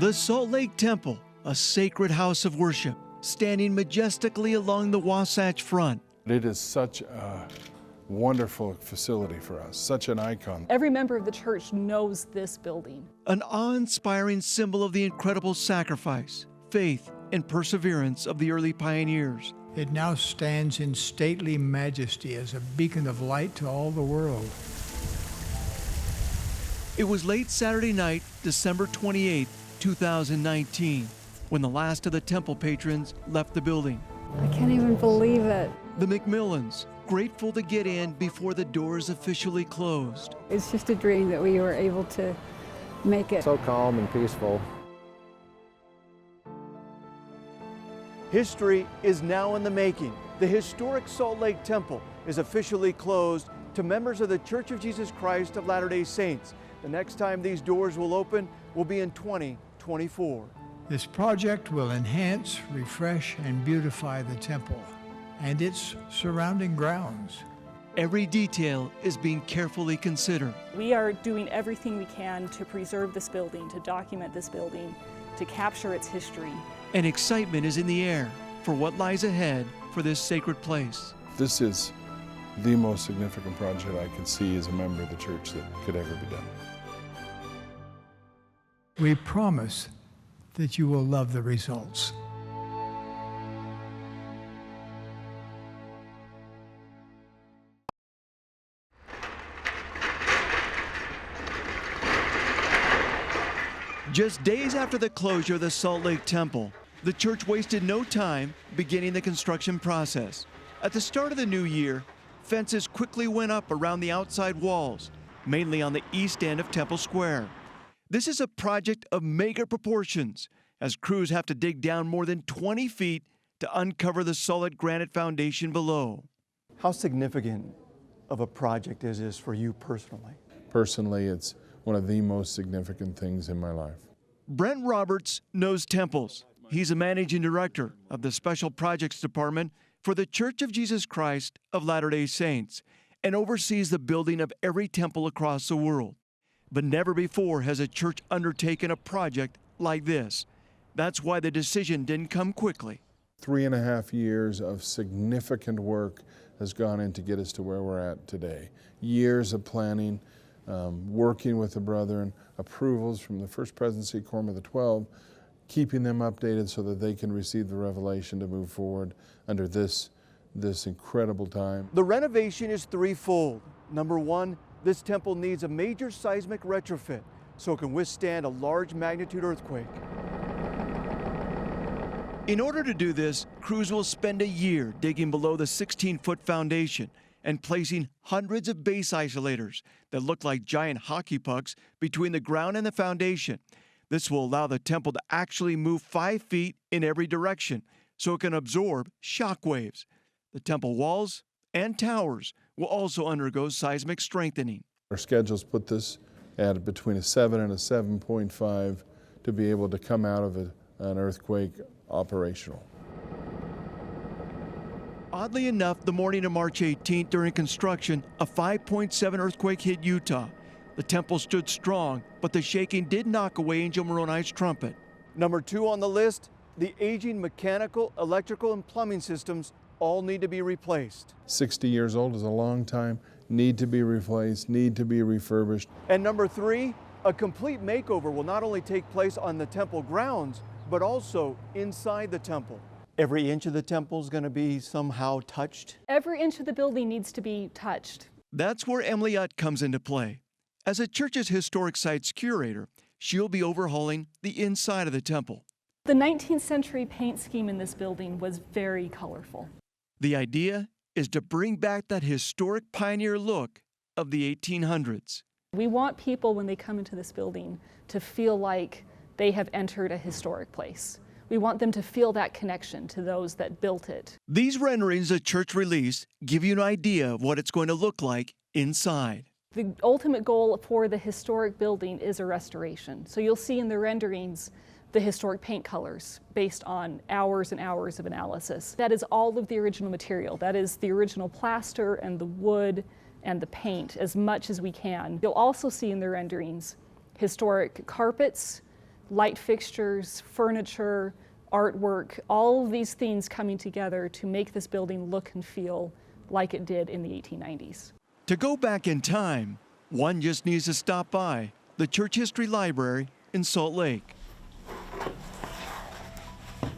The Salt Lake Temple, a sacred house of worship, standing majestically along the Wasatch Front. It is such a wonderful facility for us, such an icon. Every member of the church knows this building. An awe-inspiring symbol of the incredible sacrifice, faith, and perseverance of the early pioneers. It now stands in stately majesty as a beacon of light to all the world. It was late Saturday night, December 28, 2019, when the last of the temple patrons left the building. I can't even believe it. The McMillans, grateful to get in before the doors officially closed. It's just a dream that we were able to make it. So calm and peaceful. History is now in the making. The historic Salt Lake Temple is officially closed to members of the Church of Jesus Christ of Latter-day Saints. The next time these doors will open will be in 2024. This project will enhance, refresh, and beautify the temple and its surrounding grounds. Every detail is being carefully considered. We are doing everything we can to preserve this building, to document this building, to capture its history. And excitement is in the air for what lies ahead for this sacred place. This is the most significant project I can see as a member of the church that could ever be done. We promise that you will love the results. Just days after the closure of the Salt Lake Temple, the church wasted no time beginning the construction process. At the start of the new year, fences quickly went up around the outside walls, mainly on the east end of Temple Square. This is a project of mega proportions, as crews have to dig down more than 20 feet to uncover the solid granite foundation below. How significant of a project is this for you personally? Personally, it's one of the most significant things in my life. Brent Roberts knows temples. He's a managing director of the Special Projects Department for the Church of Jesus Christ of Latter-day Saints and oversees the building of every temple across the world. But never before has a church undertaken a project like this. That's why the decision didn't come quickly. 3.5 years of significant work has gone in to get us to where we're at today. Years of planning, working with the brethren, approvals from the First Presidency Quorum of the 12, keeping them updated so that they can receive the revelation to move forward under this incredible time. The renovation is threefold. Number one, this temple needs a major seismic retrofit so it can withstand a large magnitude earthquake. In order to do this, crews will spend a year digging below the 16-foot foundation and placing hundreds of base isolators that look like giant hockey pucks between the ground and the foundation. This will allow the temple to actually move 5 feet in every direction so it can absorb shock waves. The temple walls and towers will also undergo seismic strengthening. Our schedules put this at between a 7 and a 7.5 to be able to come out of an earthquake operational. Oddly enough, the morning of March 18th during construction, a 5.7 earthquake hit Utah. The temple stood strong, but the shaking did knock away Angel Moroni's trumpet. Number two on the list, the aging mechanical, electrical, and plumbing systems all need to be replaced. 60 years old is a long time, need to be replaced, need to be refurbished. And number three, a complete makeover will not only take place on the temple grounds, but also inside the temple. Every inch of the temple is going to be somehow touched. Every inch of the building needs to be touched. That's where Emily Utt comes into play. As a church's historic sites curator, she'll be overhauling the inside of the temple. The 19th century paint scheme in this building was very colorful. The idea is to bring back that historic pioneer look of the 1800s. We want people, when they come into this building, to feel like they have entered a historic place. We want them to feel that connection to those that built it. These renderings the church released give you an idea of what it's going to look like inside. The ultimate goal for the historic building is a restoration. So you'll see in the renderings the historic paint colors based on hours and hours of analysis. That is all of the original material. That is the original plaster and the wood and the paint as much as we can. You'll also see in the renderings historic carpets, light fixtures, furniture, artwork, all of these things coming together to make this building look and feel like it did in the 1890s. To go back in time, one just needs to stop by the Church History Library in Salt Lake.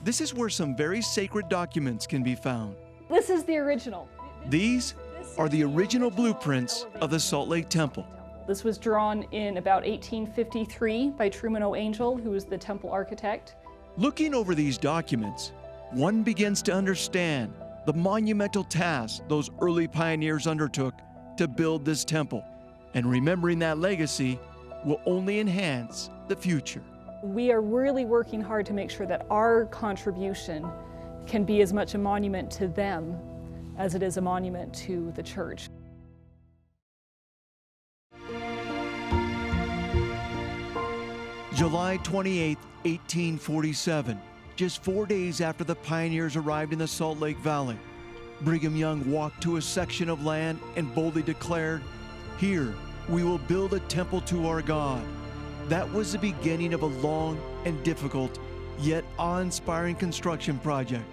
This is where some very sacred documents can be found. This is the original. These are the original blueprints of the Salt Lake Temple. This was drawn in about 1853 by Truman O. Angell, who was the temple architect. Looking over these documents, one begins to understand the monumental task those early pioneers undertook to build this temple. And remembering that legacy will only enhance the future. We are really working hard to make sure that our contribution can be as much a monument to them as it is a monument to the church. July 28, 1847, just 4 days after the pioneers arrived in the Salt Lake Valley, Brigham Young walked to a section of land and boldly declared, "Here we will build a temple to our God." That was the beginning of a long and difficult, yet awe-inspiring construction project.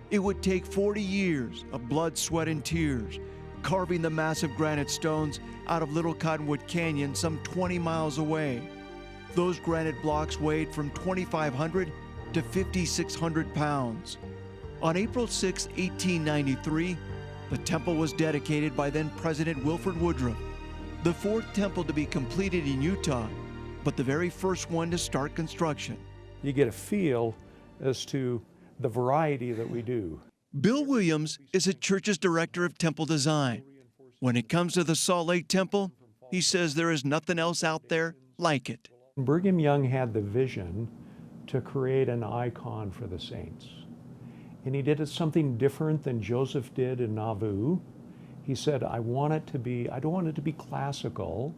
It would take 40 years of blood, sweat, and tears, carving the massive granite stones out of Little Cottonwood Canyon some 20 miles away. Those granite blocks weighed from 2,500 to 5,600 pounds. On April 6, 1893, the temple was dedicated by then President Wilford Woodruff, the fourth temple to be completed in Utah, but the very first one to start construction. You get a feel as to the variety that we do. Bill Williams is the church's director of temple design. When it comes to the Salt Lake Temple, he says there is nothing else out there like it. Brigham Young had the vision to create an icon for the saints. And he did it something different than Joseph did in Nauvoo. He said, I don't want it to be classical,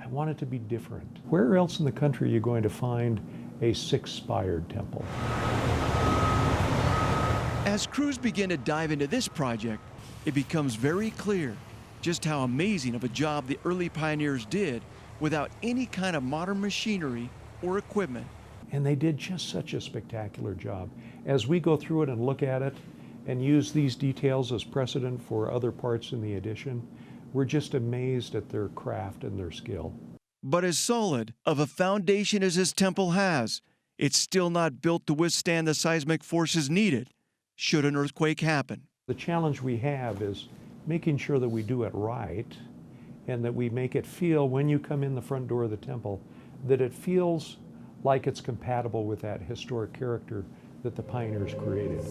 I want it to be different. Where else in the country are you going to find a six-spired temple? As crews begin to dive into this project, it becomes very clear just how amazing of a job the early pioneers did without any kind of modern machinery or equipment. And they did just such a spectacular job. As we go through it and look at it and use these details as precedent for other parts in the addition, we're just amazed at their craft and their skill. But as solid of a foundation as this temple has, it's still not built to withstand the seismic forces needed should an earthquake happen. The challenge we have is making sure that we do it right and that we make it feel, when you come in the front door of the temple, that it feels like it's compatible with that historic character that the pioneers created.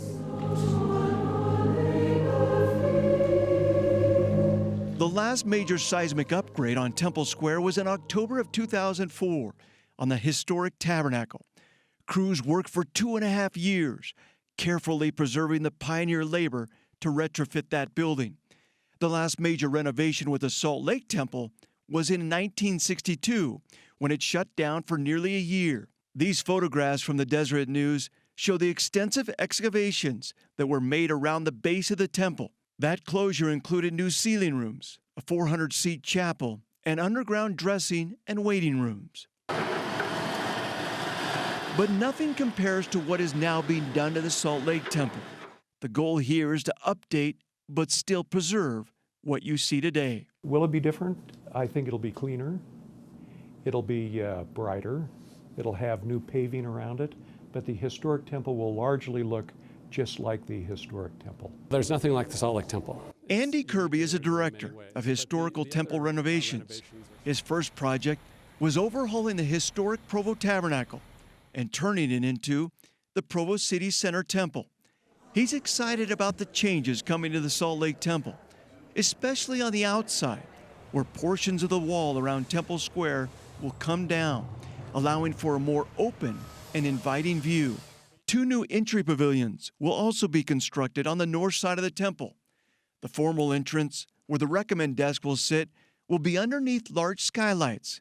The last major seismic upgrade on Temple Square was in October of 2004 on the historic tabernacle. Crews worked for 2.5 years, carefully preserving the pioneer labor to retrofit that building. The last major renovation with the Salt Lake Temple was in 1962, when it shut down for nearly a year. These photographs from the Deseret News show the extensive excavations that were made around the base of the temple. That closure included new ceiling rooms, a 400-seat chapel, and underground dressing and waiting rooms. But nothing compares to what is now being done to the Salt Lake Temple. The goal here is to update but still preserve what you see today. Will it be different? I think it'll be cleaner. It'll be brighter. It'll have new paving around it, but the historic temple will largely look just like the historic temple. There's nothing like the Salt Lake Temple. Andy Kirby is a director of historical temple renovations. His first project was overhauling the historic Provo Tabernacle and turning it into the Provo City Center Temple. He's excited about the changes coming to the Salt Lake Temple, especially on the outside, where portions of the wall around Temple Square will come down, allowing for a more open and inviting view. 2 new entry pavilions will also be constructed on the north side of the temple. The formal entrance, where the recommend desk will sit, will be underneath large skylights.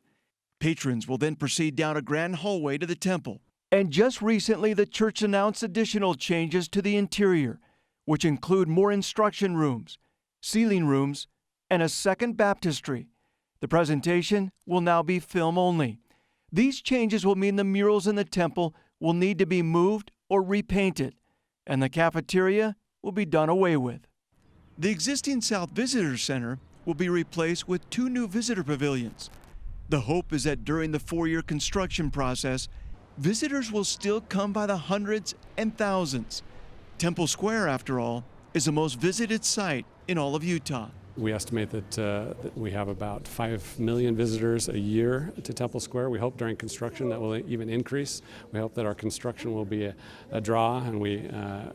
Patrons will then proceed down a grand hallway to the temple. And just recently, the church announced additional changes to the interior, which include more instruction rooms, ceiling rooms, and a second baptistry. The presentation will now be film only. These changes will mean the murals in the temple will need to be moved or repainted, and the cafeteria will be done away with. The existing South Visitor Center will be replaced with 2 new visitor pavilions. The hope is that during the 4-year construction process, visitors will still come by the hundreds and thousands. Temple Square, after all, is the most visited site in all of Utah. We estimate that we have about 5 million visitors a year to Temple Square. We hope during construction that will even increase. We hope that our construction will be a draw, and we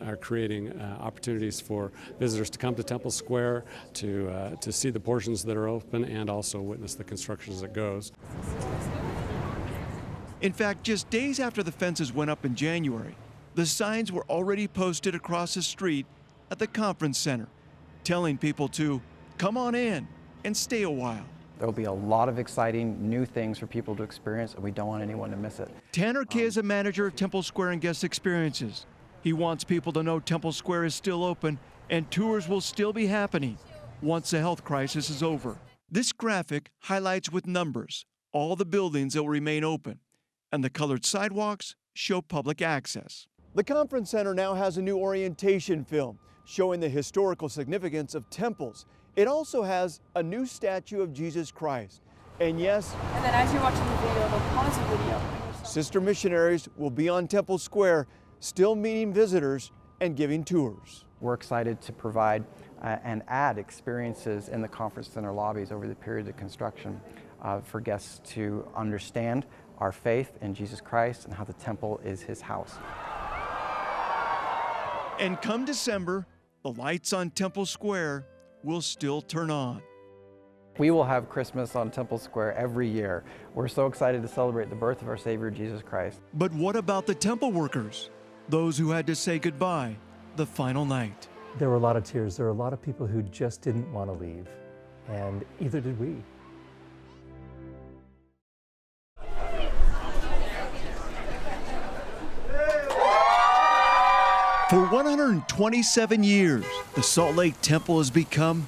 are creating opportunities for visitors to come to Temple Square to see the portions that are open and also witness the construction as it goes. In fact, just days after the fences went up in January, the signs were already posted across the street at the conference center, telling people to come on in and stay a while. There'll be a lot of exciting new things for people to experience, and we don't want anyone to miss it. Tanner Kay is a manager of Temple Square and Guest Experiences. He wants people to know Temple Square is still open and tours will still be happening once the health crisis is over. This graphic highlights with numbers all the buildings that will remain open, and the colored sidewalks show public access. The conference center now has a new orientation film showing the historical significance of temples. It also has a new statue of Jesus Christ. And yes, and then as you're watching the video, they'll pause the video. sister missionaries will be on Temple Square, still meeting visitors and giving tours. We're excited to provide and add experiences in the conference center lobbies over the period of construction for guests to understand our faith in Jesus Christ and how the temple is his house. And come December, the lights on Temple Square will still turn on. We will have Christmas on Temple Square every year. We're so excited to celebrate the birth of our Savior, Jesus Christ. But what about the temple workers? Those who had to say goodbye the final night. There were a lot of tears. There were a lot of people who just didn't want to leave, and either did we. For 127 years, the Salt Lake Temple has become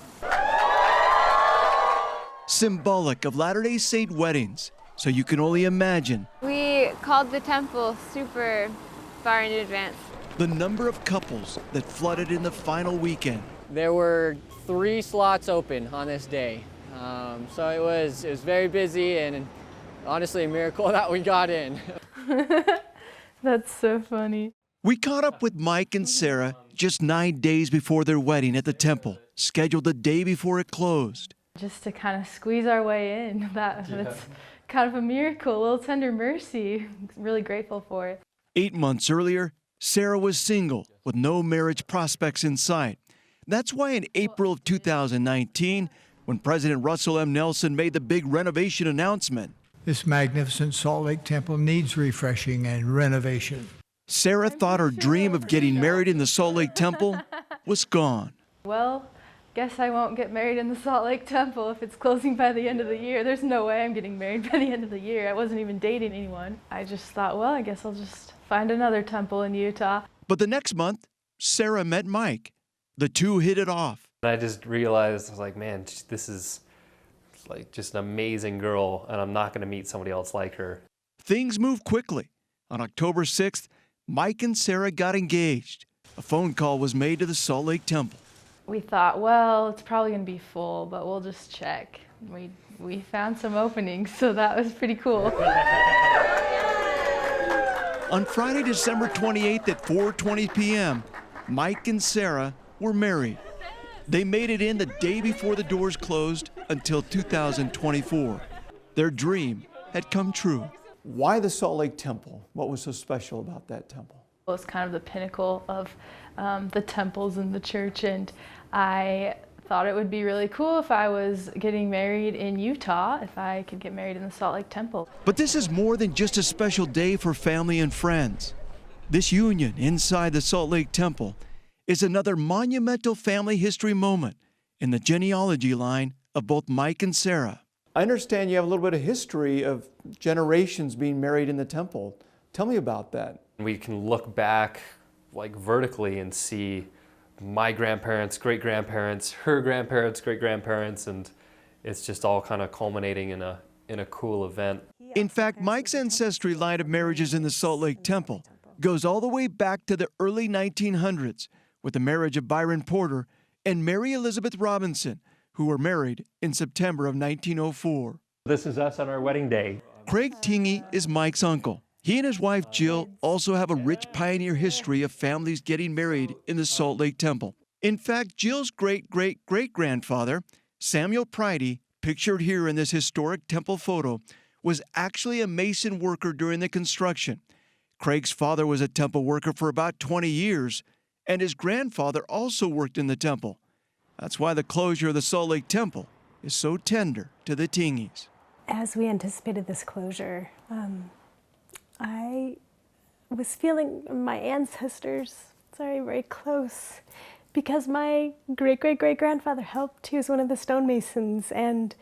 symbolic of Latter-day Saint weddings, so you can only imagine. We called the temple super far in advance. The number of couples that flooded in the final weekend. There were 3 slots open on this day, so it was very busy, and honestly a miracle that we got in. That's so funny. We caught up with Mike and Sarah just 9 days before their wedding at the temple, scheduled the day before it closed. Just to kind of squeeze our way in, that's kind of a miracle, a little tender mercy. Really grateful for it. 8 months earlier, Sarah was single with no marriage prospects in sight. That's why in April of 2019, when President Russell M. Nelson made the big renovation announcement, This magnificent Salt Lake Temple needs refreshing and renovation. Sarah thought her dream of getting married in the Salt Lake Temple was gone. Well, guess I won't get married in the Salt Lake Temple if it's closing by the end of the year. There's no way I'm getting married by the end of the year. I wasn't even dating anyone. I just thought, well, I guess I'll just find another temple in Utah. But the next month, Sarah met Mike. The two hit it off. I just realized, I was like, man, this is like just an amazing girl, and I'm not going to meet somebody else like her. Things moved quickly. On October 6th, Mike and Sarah got engaged. A phone call was made to the Salt Lake Temple. We thought, well, it's probably going to be full, but we'll just check. We found some openings, so that was pretty cool. On Friday, December 28th at 4:20 p.m., Mike and Sarah were married. They made it in the day before the doors closed until 2024. Their dream had come true. Why the Salt Lake Temple? What was so special about that temple? It was kind of the pinnacle of the temples in the church, and I thought it would be really cool if I was getting married in Utah, if I could get married in the Salt Lake Temple. But this is more than just a special day for family and friends. This union inside the Salt Lake Temple is another monumental family history moment in the genealogy line of both Mike and Sarah. I understand you have a little bit of history of generations being married in the temple. Tell me about that. We can look back like vertically and see my grandparents, great-grandparents, her grandparents, great-grandparents, and it's just all kind of culminating in a cool event. In fact, Mike's ancestry line of marriages in the Salt Lake Temple goes all the way back to the early 1900s with the marriage of Byron Porter and Mary Elizabeth Robinson, who were married in September of 1904. This is us on our wedding day. Craig Tingey is Mike's uncle. He and his wife Jill also have a rich pioneer history of families getting married in the Salt Lake Temple. In fact, Jill's great-great-great-grandfather, Samuel Pridey, pictured here in this historic temple photo, was actually a mason worker during the construction. Craig's father was a temple worker for about 20 years, and his grandfather also worked in the temple. That's why the closure of the Salt Lake Temple is so tender to the Tingeys. As we anticipated this closure, I was feeling my ancestors very close, because my great-great-great-grandfather helped. He was one of the stonemasons, and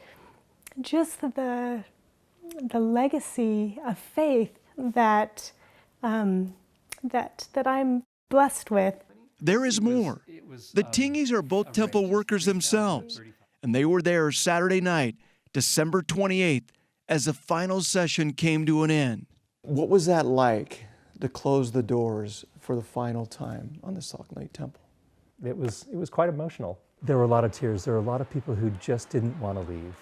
just the legacy of faith that I'm blessed with. There is more. The Tingeys are both temple workers themselves, and they were there Saturday night, December 28th, as the final session came to an end. What was that like, to close the doors for the final time on the Salt Lake Temple? It was quite emotional. There were a lot of tears. There were a lot of people who just didn't want to leave,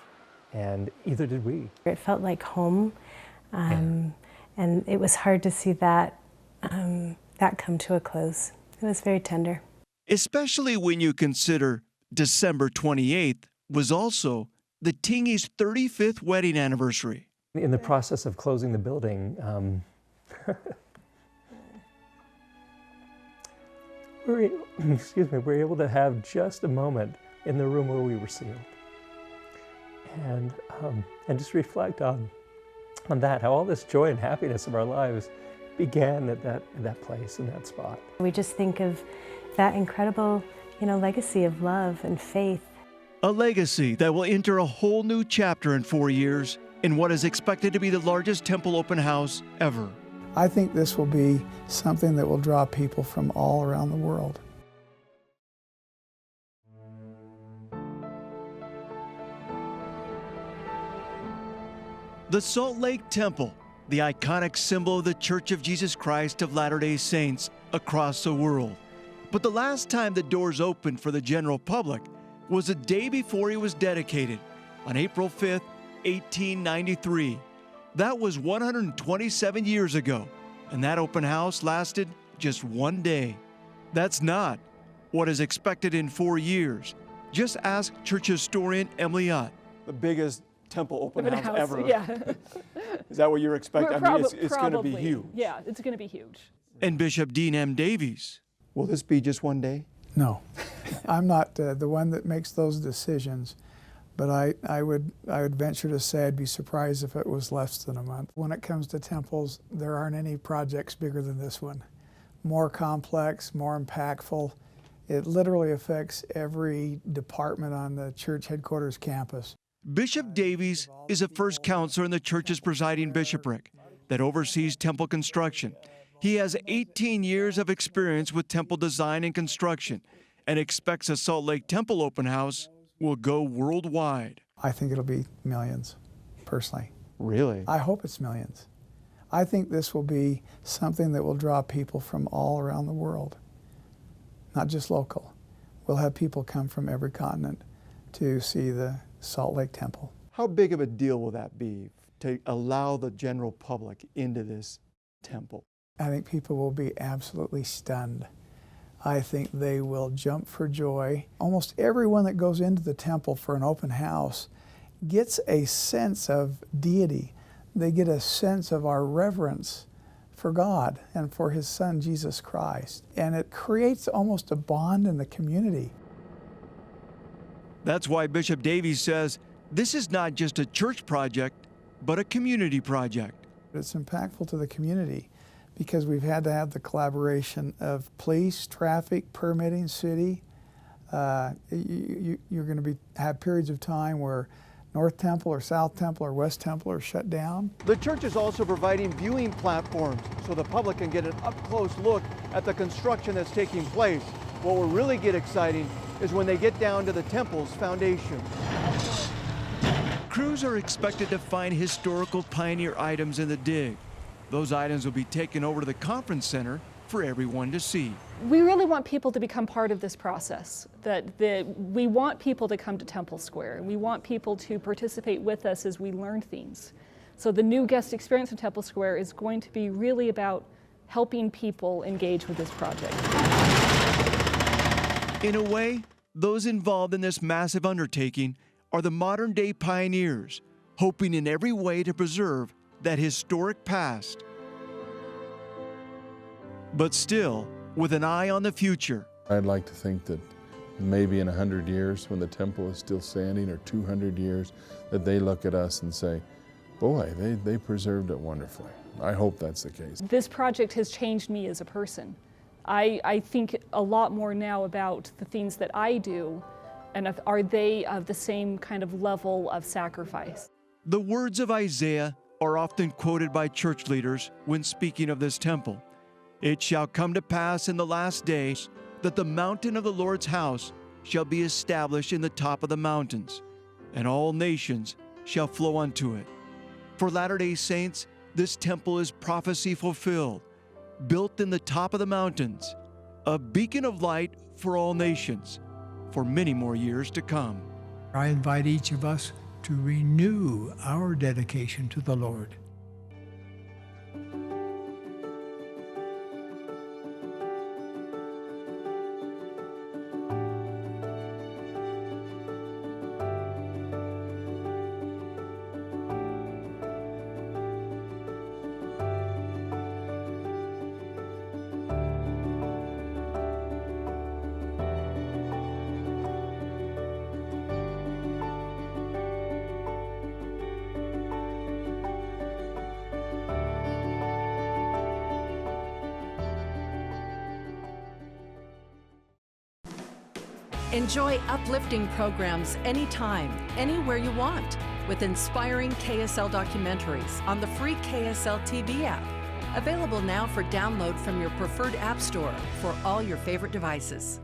and either did we. It felt like home, and it was hard to see that come to a close. It was very tender. Especially when you consider December 28th was also the Tingeys' 35th wedding anniversary. In the process of closing the building, we were able to have just a moment in the room where we were sealed, and just reflect on that, how all this joy and happiness of our lives began at that place, in that spot. We just think of that incredible, legacy of love and faith. A legacy that will enter a whole new chapter in 4 years in what is expected to be the largest temple open house ever. I think this will be something that will draw people from all around the world. The Salt Lake Temple, the iconic symbol of the Church of Jesus Christ of Latter-day Saints across the world. But the last time the doors opened for the general public was the day before he was dedicated, on April 5th, 1893. That was 127 years ago, and that open house lasted just one day. That's not what is expected in 4 years. Just ask church historian Emily Ott. The biggest temple open house ever. Yeah. Is that what you're expecting? I mean, it's going to be huge. Yeah, it's going to be huge. And Bishop Dean M. Davies. Will this be just one day? No. I'm not the one that makes those decisions, but I would venture to say I'd be surprised if it was less than a month. When it comes to temples, there aren't any projects bigger than this one. More complex, more impactful. It literally affects every department on the church headquarters campus. Bishop Davies is a first counselor in the church's presiding bishopric that oversees temple construction. He has 18 years of experience with temple design and construction and expects a Salt Lake Temple open house will go worldwide. I think it'll be millions, personally. Really? I hope it's millions. I think this will be something that will draw people from all around the world, not just local. We'll have people come from every continent to see the Salt Lake Temple. How big of a deal will that be to allow the general public into this temple? I think people will be absolutely stunned. I think they will jump for joy. Almost everyone that goes into the temple for an open house gets a sense of deity. They get a sense of our reverence for God and for His Son, Jesus Christ. And it creates almost a bond in the community. That's why Bishop Davies says this is not just a church project, but a community project. It's impactful to the community because we've had to have the collaboration of police, traffic, permitting, city. You're going to have periods of time where North Temple or South Temple or West Temple are shut down. The church is also providing viewing platforms so the public can get an up-close look at the construction that's taking place. What will really get exciting is when they get down to the temple's foundation. crews are expected to find historical pioneer items in the dig. Those items will be taken over to the conference center for everyone to see. We really want people to become part of this process, we want people to come to Temple Square, and we want people to participate with us as we learn things. So the new guest experience in Temple Square is going to be really about helping people engage with this project. In a way, those involved in this massive undertaking are the modern-day pioneers, hoping in every way to preserve that historic past. But still, with an eye on the future. I'd like to think that maybe in 100 years, when the temple is still standing, or 200 years, that they look at us and say, boy, they preserved it wonderfully. I hope that's the case. This project has changed me as a person. I think a lot more now about the things that I do, and are they of the same kind of level of sacrifice. The words of Isaiah are often quoted by church leaders when speaking of this temple. It shall come to pass in the last days that the mountain of the Lord's house shall be established in the top of the mountains, and all nations shall flow unto it. For Latter-day Saints, this temple is prophecy fulfilled, built in the top of the mountains, a beacon of light for all nations, for many more years to come. I invite each of us to renew our dedication to the Lord. Enjoy uplifting programs anytime, anywhere you want, with inspiring KSL documentaries on the free KSL TV app. Available now for download from your preferred app store for all your favorite devices.